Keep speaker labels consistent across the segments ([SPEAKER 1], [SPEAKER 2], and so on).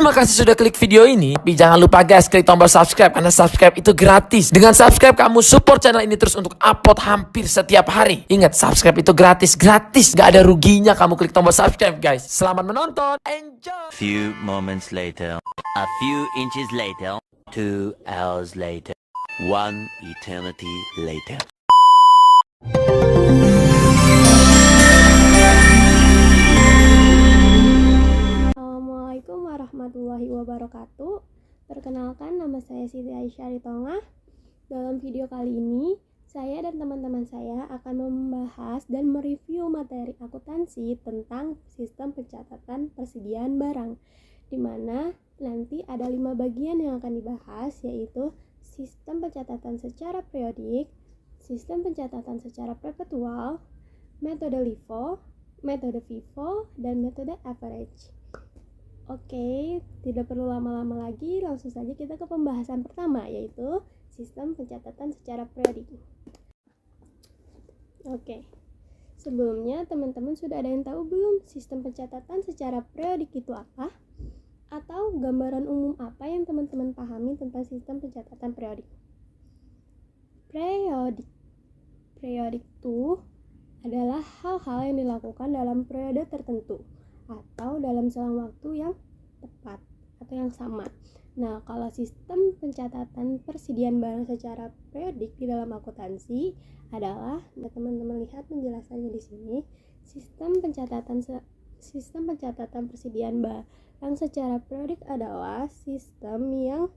[SPEAKER 1] Terima kasih sudah klik video ini. Tapi jangan lupa guys, klik tombol subscribe karena subscribe itu gratis. Dengan subscribe kamu support channel ini terus untuk upload hampir setiap hari. Ingat, subscribe itu gratis. Gak ada ruginya kamu klik tombol subscribe guys. Selamat menonton. Enjoy.
[SPEAKER 2] Few moments later, a few inches later, 2 hours later, 1 eternity later.
[SPEAKER 3] Assalamualaikum warahmatullahi wabarakatuh. Perkenalkan, nama saya Siti Aisyah Ritonga. Dalam video kali ini, saya dan teman-teman saya akan membahas dan mereview materi akuntansi tentang sistem pencatatan persediaan barang, di mana nanti ada 5 bagian yang akan dibahas, yaitu sistem pencatatan secara periodik, sistem pencatatan secara perpetual, metode LIFO, metode FIFO, dan metode average. Oke, tidak perlu lama-lama lagi, langsung saja kita ke pembahasan pertama, yaitu sistem pencatatan secara periodik. Oke, sebelumnya teman-teman sudah ada yang tahu belum sistem pencatatan secara periodik itu apa? Atau gambaran umum apa yang teman-teman pahami tentang sistem pencatatan periodik? Periodik itu adalah hal-hal yang dilakukan dalam periode tertentu atau dalam selang waktu yang tepat atau yang sama. Nah, kalau sistem pencatatan persediaan barang secara periodik di dalam akuntansi adalah, teman-teman lihat penjelasannya di sini, sistem pencatatan persediaan barang secara periodik adalah sistem yang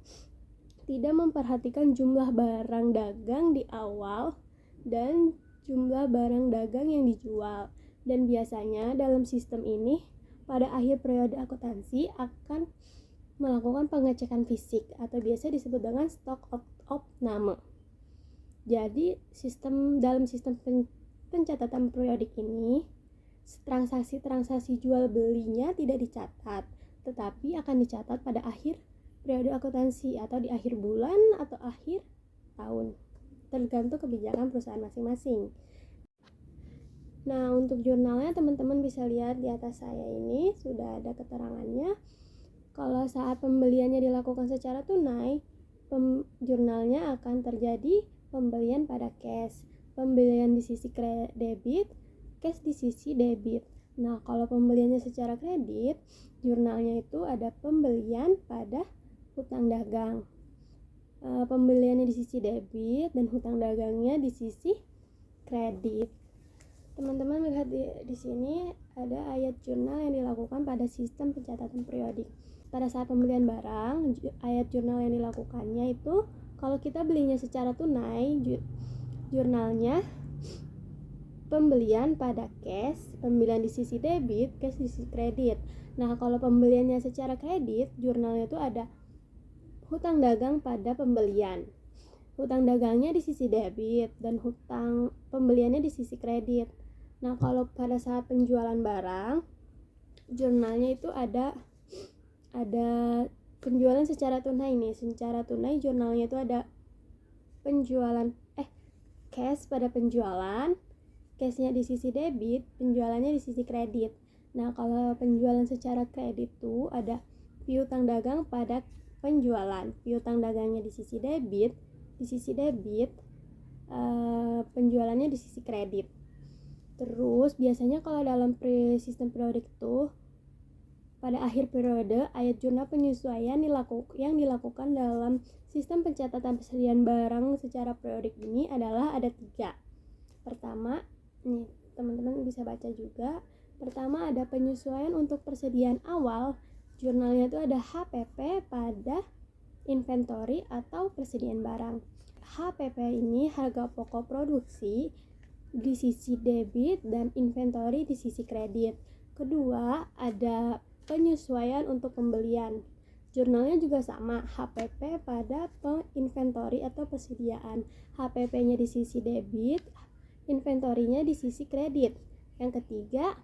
[SPEAKER 3] tidak memperhatikan jumlah barang dagang di awal dan jumlah barang dagang yang dijual. Dan biasanya dalam sistem ini pada akhir periode akuntansi akan melakukan pengecekan fisik atau biasa disebut dengan stock opname. Jadi dalam sistem pencatatan periodik ini transaksi jual belinya tidak dicatat, tetapi akan dicatat pada akhir periode akuntansi atau di akhir bulan atau akhir tahun, tergantung kebijakan perusahaan masing-masing. Nah, untuk jurnalnya teman-teman bisa lihat di atas saya ini sudah ada keterangannya. Kalau saat pembeliannya dilakukan secara tunai, jurnalnya akan terjadi pembelian pada cash, pembelian di sisi debit, cash di sisi debit. Nah, kalau pembeliannya secara kredit, jurnalnya itu ada pembelian pada hutang dagang, pembeliannya di sisi debit dan hutang dagangnya di sisi kredit. Teman-teman lihat di sini ada ayat jurnal yang dilakukan pada sistem pencatatan periodik. Pada saat pembelian barang, ayat jurnal yang dilakukannya itu kalau kita belinya secara tunai, jurnalnya pembelian pada cash, pembelian di sisi debit, cash di sisi kredit. Nah, kalau pembeliannya secara kredit, jurnalnya itu ada hutang dagang pada pembelian, hutang dagangnya di sisi debit, dan hutang pembeliannya di sisi kredit. Nah, kalau pada saat penjualan barang, jurnalnya itu ada penjualan secara tunai nih. Secara tunai jurnalnya itu ada penjualan cash pada penjualan, cashnya di sisi debit, penjualannya di sisi kredit. Nah, kalau penjualan secara kredit itu ada piutang dagang pada penjualan, piutang dagangnya di sisi debit, penjualannya di sisi kredit. Terus biasanya kalau dalam sistem periodik itu pada akhir periode, ayat jurnal penyesuaian yang dilakukan dalam sistem pencatatan persediaan barang secara periodik ini adalah ada 3. Pertama, nih teman-teman bisa baca juga. Pertama ada penyesuaian untuk persediaan awal, jurnalnya itu ada HPP pada inventory atau persediaan barang. HPP ini harga pokok produksi di sisi debit dan inventory di sisi kredit. Kedua, ada penyesuaian untuk pembelian. Jurnalnya juga sama, HPP pada inventory atau persediaan. HPP-nya di sisi debit, inventory-nya di sisi kredit. Yang ketiga,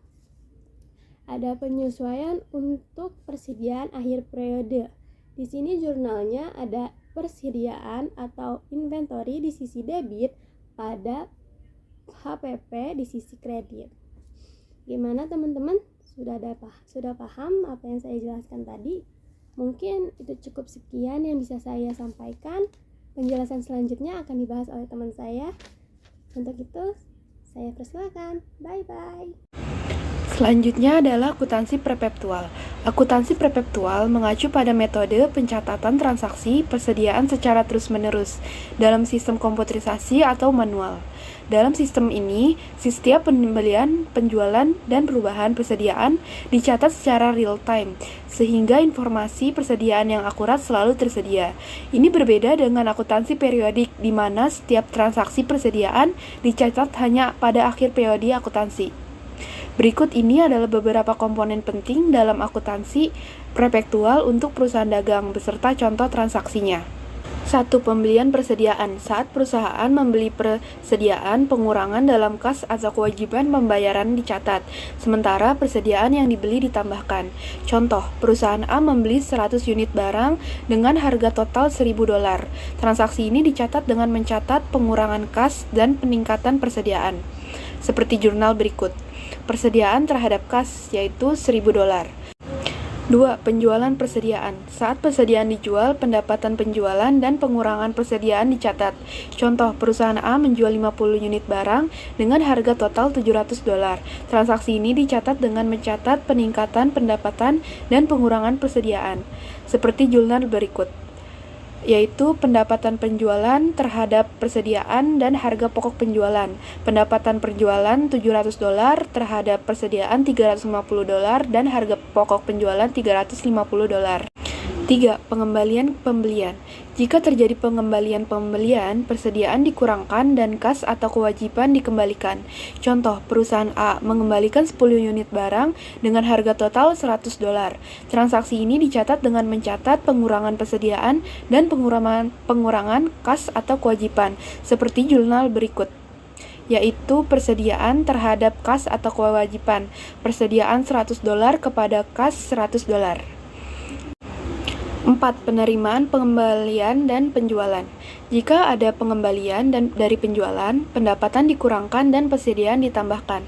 [SPEAKER 3] ada penyesuaian untuk persediaan akhir periode. Di sini jurnalnya ada persediaan atau inventory di sisi debit pada HPP di sisi kredit. Gimana teman-teman? Sudah paham apa yang saya jelaskan tadi? Mungkin itu cukup sekian yang bisa saya sampaikan. Penjelasan selanjutnya akan dibahas oleh teman saya. Untuk itu, saya persilakan. Bye-bye.
[SPEAKER 4] Selanjutnya adalah akuntansi prefektual. Akuntansi prefektual mengacu pada metode pencatatan transaksi persediaan secara terus-menerus dalam sistem komputerisasi atau manual. Dalam sistem ini, setiap pembelian, penjualan, dan perubahan persediaan dicatat secara real-time, sehingga informasi persediaan yang akurat selalu tersedia. Ini berbeda dengan akuntansi periodik, di mana setiap transaksi persediaan dicatat hanya pada akhir periode akuntansi. Berikut ini adalah beberapa komponen penting dalam akuntansi prefektual untuk perusahaan dagang, beserta contoh transaksinya. 1. Pembelian persediaan. Saat perusahaan membeli persediaan, pengurangan dalam kas atau kewajiban pembayaran dicatat, sementara persediaan yang dibeli ditambahkan. Contoh, perusahaan A membeli 100 unit barang dengan harga total $1.000. Transaksi ini dicatat dengan mencatat pengurangan kas dan peningkatan persediaan. Seperti jurnal berikut. Persediaan terhadap kas, yaitu $1.000. 2. Penjualan persediaan. Saat persediaan dijual, pendapatan penjualan dan pengurangan persediaan dicatat. Contoh, perusahaan A menjual 50 unit barang dengan harga total $700. Transaksi ini dicatat dengan mencatat peningkatan pendapatan dan pengurangan persediaan. Seperti jurnal berikut, yaitu pendapatan penjualan terhadap persediaan dan harga pokok penjualan. Pendapatan penjualan $700 terhadap persediaan $350 dan harga pokok penjualan $350. 3. Pengembalian pembelian. Jika terjadi pengembalian pembelian, persediaan dikurangkan dan kas atau kewajiban dikembalikan. Contoh, perusahaan A mengembalikan 10 unit barang dengan harga total $100. Transaksi ini dicatat dengan mencatat pengurangan persediaan dan pengurangan kas atau kewajiban, seperti jurnal berikut, yaitu persediaan terhadap kas atau kewajiban. Persediaan $100 kepada kas $100. 4. Penerimaan pengembalian dan penjualan. Jika ada pengembalian dari penjualan, pendapatan dikurangkan dan persediaan ditambahkan.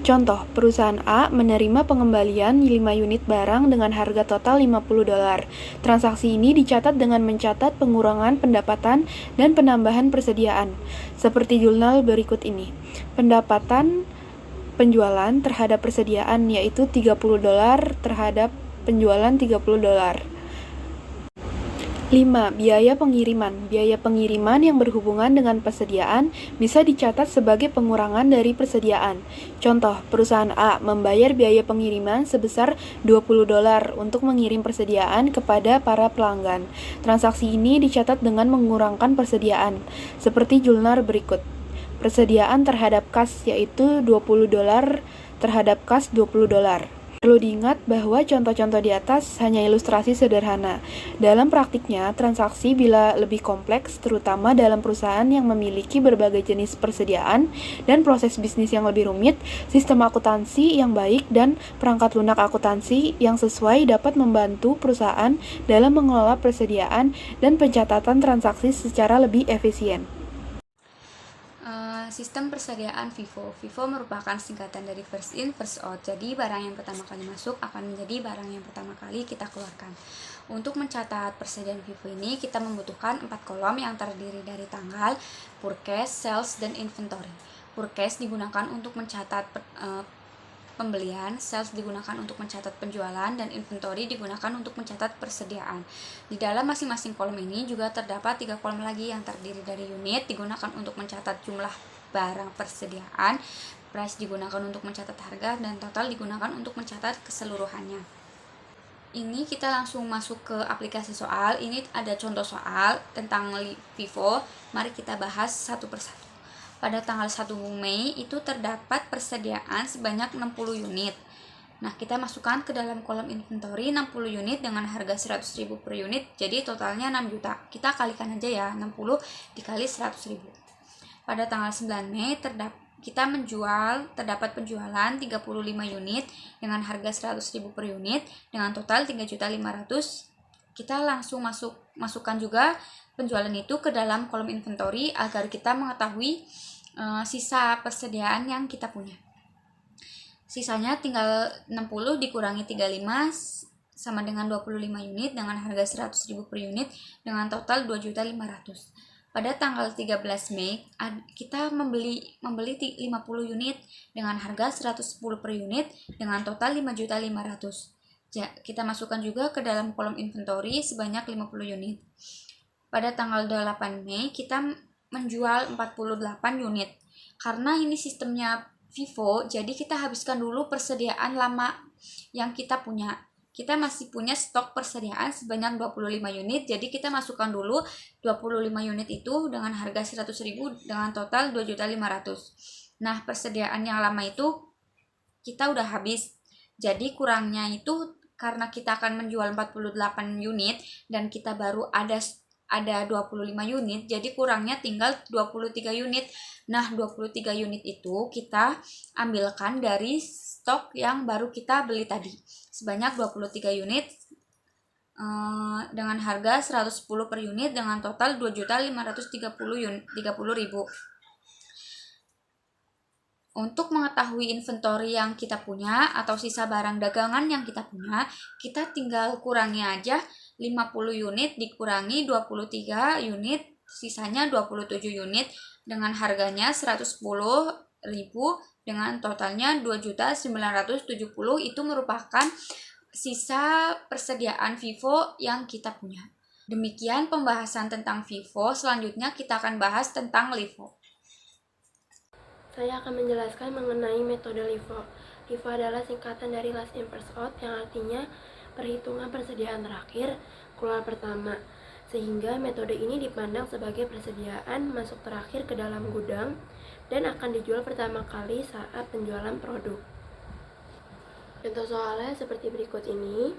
[SPEAKER 4] Contoh, perusahaan A menerima pengembalian 5 unit barang dengan harga total $50. Transaksi ini dicatat dengan mencatat pengurangan pendapatan dan penambahan persediaan. Seperti jurnal berikut ini. Pendapatan penjualan terhadap persediaan, yaitu $30 terhadap penjualan $30. 5. Biaya pengiriman. Biaya pengiriman yang berhubungan dengan persediaan bisa dicatat sebagai pengurangan dari persediaan. Contoh, perusahaan A membayar biaya pengiriman sebesar $20 untuk mengirim persediaan kepada para pelanggan. Transaksi ini dicatat dengan mengurangkan persediaan, seperti jurnal berikut. Persediaan terhadap kas, yaitu $20 terhadap kas $20. Perlu diingat bahwa contoh-contoh di atas hanya ilustrasi sederhana. Dalam praktiknya, transaksi bila lebih kompleks, terutama dalam perusahaan yang memiliki berbagai jenis persediaan dan proses bisnis yang lebih rumit, sistem akuntansi yang baik dan perangkat lunak akuntansi yang sesuai dapat membantu perusahaan dalam mengelola persediaan dan pencatatan transaksi secara lebih efisien.
[SPEAKER 5] Sistem persediaan FIFO. FIFO merupakan singkatan dari first in, first out. Jadi barang yang pertama kali masuk akan menjadi barang yang pertama kali kita keluarkan. Untuk mencatat persediaan FIFO ini, kita membutuhkan 4 kolom yang terdiri dari tanggal, purchase, sales, dan inventory. Purchase digunakan untuk mencatat pembelian, sales digunakan untuk mencatat penjualan, dan inventory digunakan untuk mencatat persediaan. Di dalam masing-masing kolom ini juga terdapat 3 kolom lagi yang terdiri dari unit digunakan untuk mencatat jumlah barang persediaan, price digunakan untuk mencatat harga, dan total digunakan untuk mencatat keseluruhannya. Ini kita langsung masuk ke aplikasi soal. Ini ada contoh soal tentang FIFO. Mari kita bahas satu persatu. Pada tanggal 1 Mei itu terdapat persediaan sebanyak 60 unit. Nah, kita masukkan ke dalam kolom inventory 60 unit dengan harga 100.000 per unit, jadi totalnya 6 juta. Kita kalikan aja ya, 60 dikali 100.000. Pada tanggal 9 Mei terdapat penjualan 35 unit dengan harga 100.000 per unit dengan total 3.500.000. Kita langsung masukkan juga penjualan itu ke dalam kolom inventory agar kita mengetahui sisa persediaan yang kita punya. Sisanya tinggal 60 dikurangi 35 sama dengan 25 unit dengan harga 100.000 per unit dengan total 2.500.000. Pada tanggal 13 Mei kita membeli 50 unit dengan harga 110 per unit dengan total 5.500.000. Kita masukkan juga ke dalam kolom inventory sebanyak 50 unit. Pada tanggal 8 Mei kita menjual 48 unit. Karena ini sistemnya Vivo, jadi kita habiskan dulu persediaan lama yang kita punya. Kita masih punya stok persediaan sebanyak 25 unit, jadi kita masukkan dulu 25 unit itu dengan harga 100.000 dengan total 2.500.000. Nah, persediaan yang lama itu kita udah habis. Jadi kurangnya itu karena kita akan menjual 48 unit dan kita baru ada 25 unit, jadi kurangnya tinggal 23 unit. Nah, 23 unit itu kita ambilkan dari stok yang baru kita beli tadi. Sebanyak 23 unit dengan harga 110 per unit dengan total 2.530.000. Untuk mengetahui inventory yang kita punya atau sisa barang dagangan yang kita punya, kita tinggal kurangi aja 50 unit dikurangi 23 unit, sisanya 27 unit dengan harganya 110.000 dengan totalnya 2.970.000. Itu merupakan sisa persediaan Vivo yang kita punya. Demikian pembahasan tentang Vivo. Selanjutnya kita akan bahas tentang LIFO.
[SPEAKER 3] Saya akan menjelaskan mengenai metode LIFO. LIFO adalah singkatan dari last in first out yang artinya perhitungan persediaan terakhir keluar pertama, sehingga metode ini dipandang sebagai persediaan masuk terakhir ke dalam gudang dan akan dijual pertama kali saat penjualan produk. Contoh soalnya seperti berikut ini.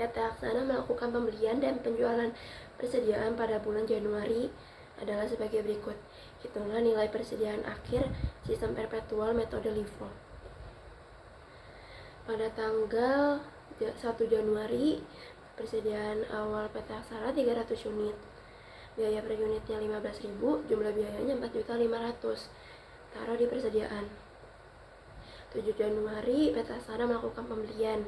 [SPEAKER 3] PT Aksana melakukan pembelian dan penjualan persediaan pada bulan Januari adalah sebagai berikut. Hitunglah nilai persediaan akhir sistem perpetual metode LIFO. Pada tanggal 1 Januari, persediaan awal PT Aksara 300 unit. Biaya per unitnya 15.000, jumlah biayanya 4.500.000. Taruh di persediaan. 7 Januari, PT Aksara melakukan pembelian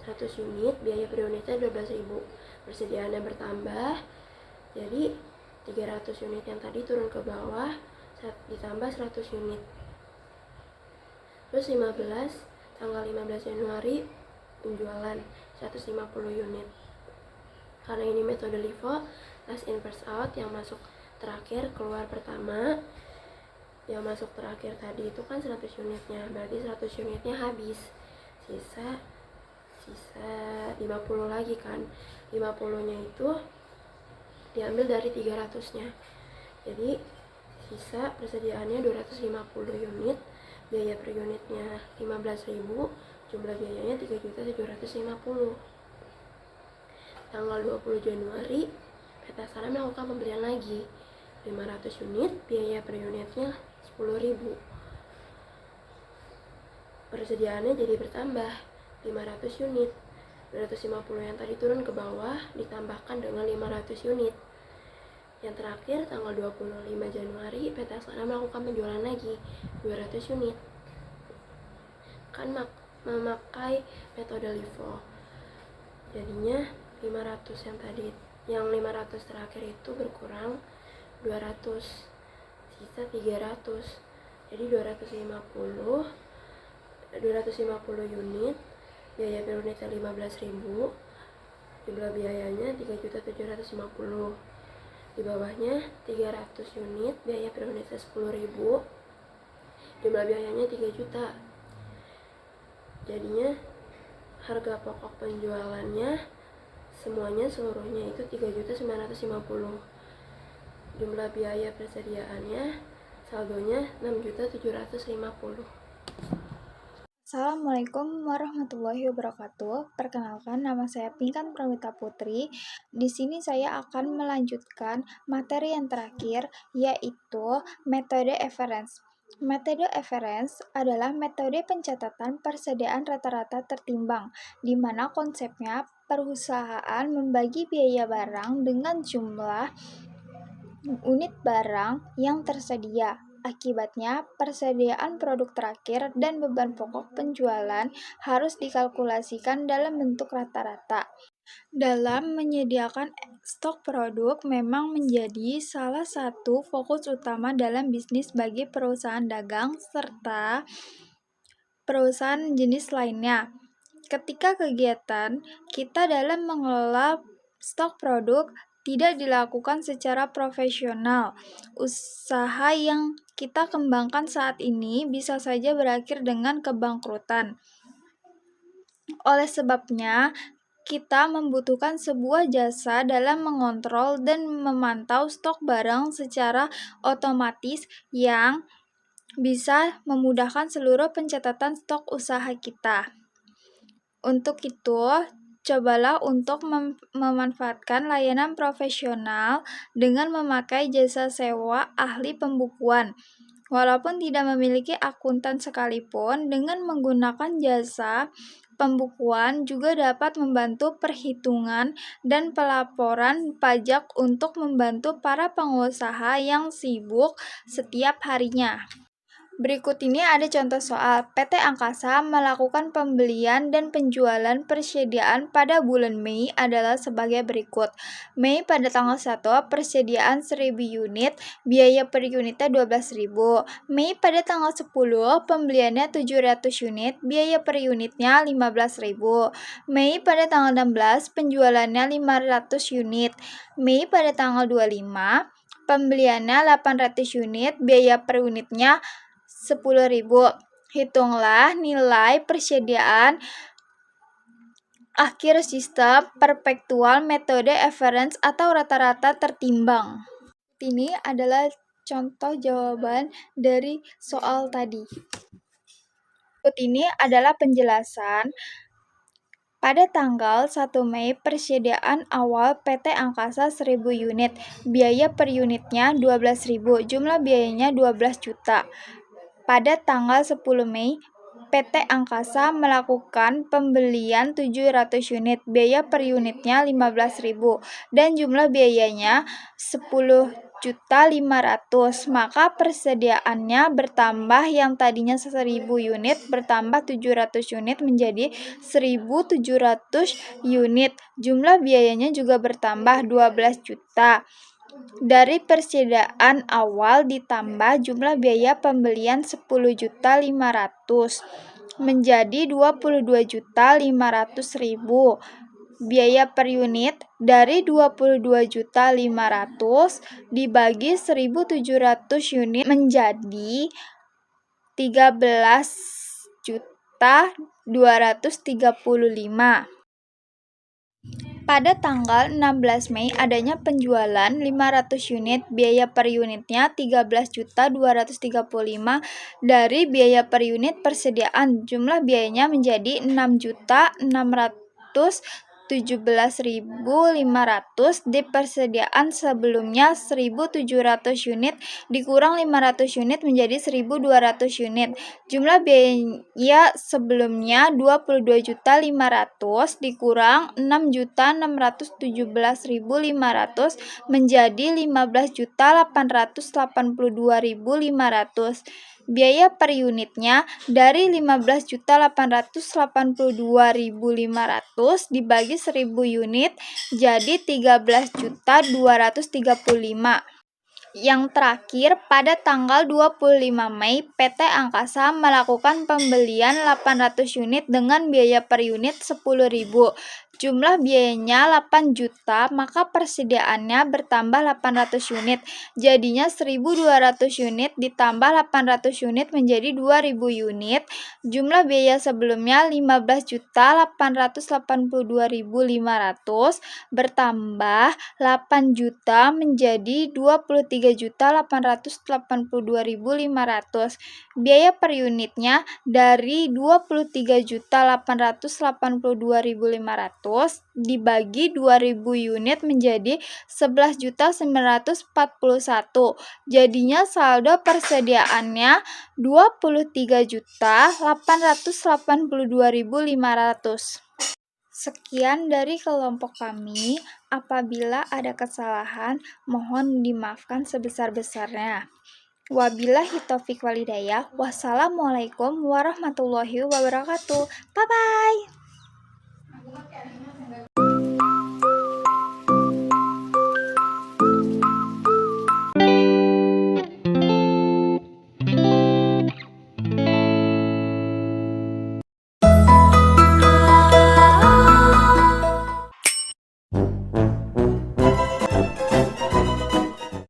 [SPEAKER 3] 100 unit, biaya per unitnya 12.000. Persediaannya bertambah, jadi 300 unit yang tadi turun ke bawah, ditambah 100 unit. Terus tanggal 15 Januari, penjualan 150 unit. Karena ini metode LIFO, last in first out, yang masuk terakhir keluar pertama. Yang masuk terakhir tadi itu kan 100 unitnya, berarti 100 unitnya habis. Sisa 50 lagi kan. 50-nya itu diambil dari 300-nya. Jadi sisa persediaannya 250 unit, biaya per unitnya 15.000, jumlah biayanya 3.750. Tanggal 20 Januari, PT Aksara melakukan pembelian lagi 500 unit, biaya per unitnya 10.000. Persediaannya jadi bertambah 500 unit. 250 yang tadi turun ke bawah ditambahkan dengan 500 unit. Yang terakhir tanggal 25 Januari, PT Aksara melakukan penjualan lagi 200 unit. Kan memakai metode LIFO. Jadinya 500 yang tadi, yang 500 terakhir itu berkurang 200, sisa 300. Jadi 250 unit, biaya per unitnya 15.000, jumlah biayanya 3.750. Di bawahnya 300 unit, biaya per unitnya 10.000, jumlah biayanya 3 juta. Jadinya harga pokok penjualannya seluruhnya itu 3.950. Jumlah biaya persediaannya saldonya 6.750.
[SPEAKER 6] Assalamualaikum warahmatullahi wabarakatuh. Perkenalkan, nama saya Pinkan Pramita Putri. Di sini saya akan melanjutkan materi yang terakhir, yaitu metode Everence. Metode Everence adalah metode pencatatan persediaan rata-rata tertimbang, di mana konsepnya perusahaan membagi biaya barang dengan jumlah unit barang yang tersedia. Akibatnya, persediaan produk terakhir dan beban pokok penjualan harus dikalkulasikan dalam bentuk rata-rata. Dalam menyediakan stok produk memang menjadi salah satu fokus utama dalam bisnis bagi perusahaan dagang serta perusahaan jenis lainnya. Ketika kegiatan kita dalam mengelola stok produk tidak dilakukan secara profesional, usaha yang kita kembangkan saat ini bisa saja berakhir dengan kebangkrutan. Oleh sebabnya, kita membutuhkan sebuah jasa dalam mengontrol dan memantau stok barang secara otomatis yang bisa memudahkan seluruh pencatatan stok usaha kita. Untuk itu, cobalah untuk memanfaatkan layanan profesional dengan memakai jasa sewa ahli pembukuan. Walaupun tidak memiliki akuntan sekalipun, dengan menggunakan jasa pembukuan juga dapat membantu perhitungan dan pelaporan pajak untuk membantu para pengusaha yang sibuk setiap harinya. Berikut ini ada contoh soal. PT Angkasa melakukan pembelian dan penjualan persediaan pada bulan Mei adalah sebagai berikut. Mei pada tanggal 1, persediaan 1000 unit, biaya per unitnya 12.000. Mei pada tanggal 10, pembeliannya 700 unit, biaya per unitnya 15.000. Mei pada tanggal 16, penjualannya 500 unit. Mei pada tanggal 25, pembeliannya 800 unit, biaya per unitnya 10.000. Hitunglah nilai persediaan akhir sistem perpetual metode average atau rata-rata tertimbang. Ini adalah contoh jawaban dari soal tadi. Berikut ini adalah penjelasan. Pada tanggal 1 Mei, persediaan awal PT Angkasa 1000 unit, biaya per unitnya 12.000, jumlah biayanya 12 juta. Pada tanggal 10 Mei, PT Angkasa melakukan pembelian 700 unit, biaya per unitnya 15.000 dan jumlah biayanya 10.500.000. Maka persediaannya bertambah, yang tadinya 1000 unit bertambah 700 unit menjadi 1.700 unit. Jumlah biayanya juga bertambah 12 juta. Dari persediaan awal ditambah jumlah biaya pembelian 10.500.000 menjadi 22.500.000. Biaya per unit dari 22.500.000 dibagi 1.700 unit menjadi 13.235. Pada tanggal 16 Mei adanya penjualan 500 unit, biaya per unitnya 13.235 dari biaya per unit persediaan. Jumlah biayanya menjadi 6.617.500 di persediaan sebelumnya 1.700 unit dikurang 500 unit menjadi 1.200 unit. Jumlah biaya sebelumnya 22.500 dikurang 6.617.500 menjadi 15.882.500. Biaya per unitnya dari 15.882.500 dibagi 1000 unit jadi 13.235. Yang terakhir, pada tanggal 25 Mei, PT Angkasa melakukan pembelian 800 unit dengan biaya per unit 10.000. Jumlah biayanya 8 juta, maka persediaannya bertambah 800 unit. Jadinya 1.200 unit ditambah 800 unit menjadi 2.000 unit. Jumlah biaya sebelumnya 15.882.500 bertambah 8 juta menjadi 23.882.500. Biaya per unitnya dari 23.882.500 dibagi 2.000 unit menjadi 11.941. Jadinya saldo persediaannya 23.882.500. Sekian dari kelompok kami. Apabila ada kesalahan, mohon dimaafkan sebesar-besarnya. Wabillahi taufiq walhidayah. Wassalamualaikum warahmatullahi wabarakatuh. Bye bye.